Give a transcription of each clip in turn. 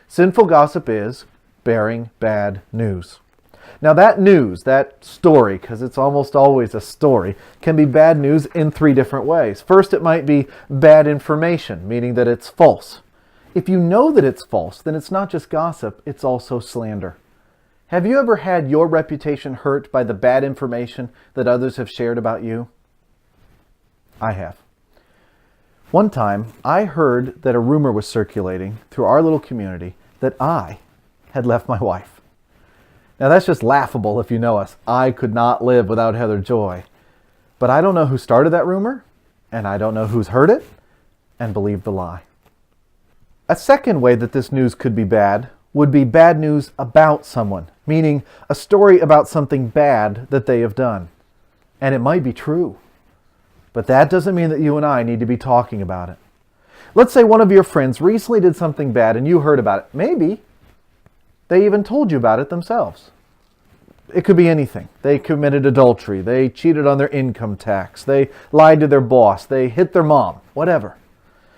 Sinful gossip is bearing bad news. Now that news, that story, because it's almost always a story, can be bad news in three different ways. First, it might be bad information, meaning that it's false. If you know that it's false, then it's not just gossip, it's also slander. Have you ever had your reputation hurt by the bad information that others have shared about you? I have. One time, I heard that a rumor was circulating through our little community that I had left my wife. Now that's just laughable if you know us. I could not live without Heather Joy. But I don't know who started that rumor, and I don't know who's heard it and believed the lie. A second way that this news could be bad would be bad news about someone, meaning a story about something bad that they have done. And it might be true, but that doesn't mean that you and I need to be talking about it. Let's say one of your friends recently did something bad and you heard about it. Maybe they even told you about it themselves. It could be anything. They committed adultery, they cheated on their income tax, they lied to their boss, they hit their mom, whatever.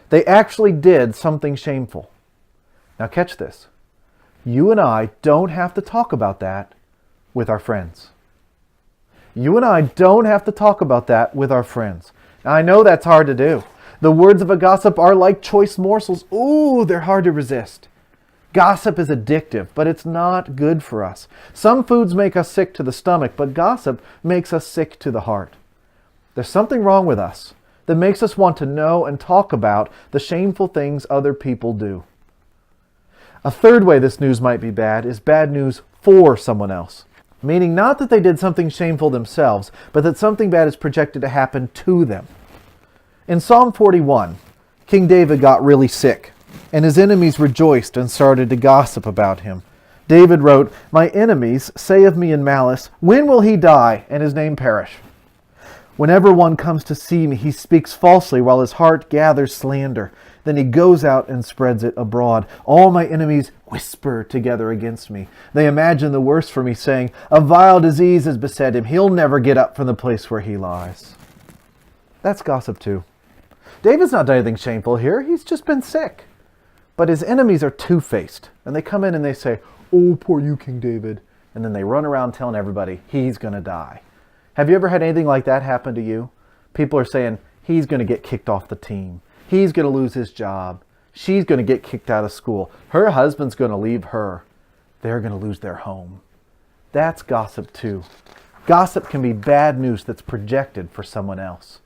They actually did something shameful. Now catch this. You and I don't have to talk about that with our friends. You and I don't have to talk about that with our friends. Now I know that's hard to do. The words of a gossip are like choice morsels. Ooh, they're hard to resist. Gossip is addictive, but it's not good for us. Some foods make us sick to the stomach, but gossip makes us sick to the heart. There's something wrong with us that makes us want to know and talk about the shameful things other people do. A third way this news might be bad is bad news for someone else. Meaning not that they did something shameful themselves, but that something bad is projected to happen to them. In Psalm 41, King David got really sick, and his enemies rejoiced and started to gossip about him. David wrote, "My enemies say of me in malice, when will he die and his name perish? Whenever one comes to see me, he speaks falsely while his heart gathers slander. Then he goes out and spreads it abroad. All my enemies whisper together against me. They imagine the worst for me, saying, a vile disease has beset him. He'll never get up from the place where he lies." That's gossip too. David's not done anything shameful here. He's just been sick. But his enemies are two-faced. And they come in and they say, "Oh, poor you, King David." And then they run around telling everybody he's going to die. Have you ever had anything like that happen to you? People are saying, he's going to get kicked off the team. He's going to lose his job. She's going to get kicked out of school. Her husband's going to leave her. They're going to lose their home. That's gossip too. Gossip can be bad news that's projected for someone else.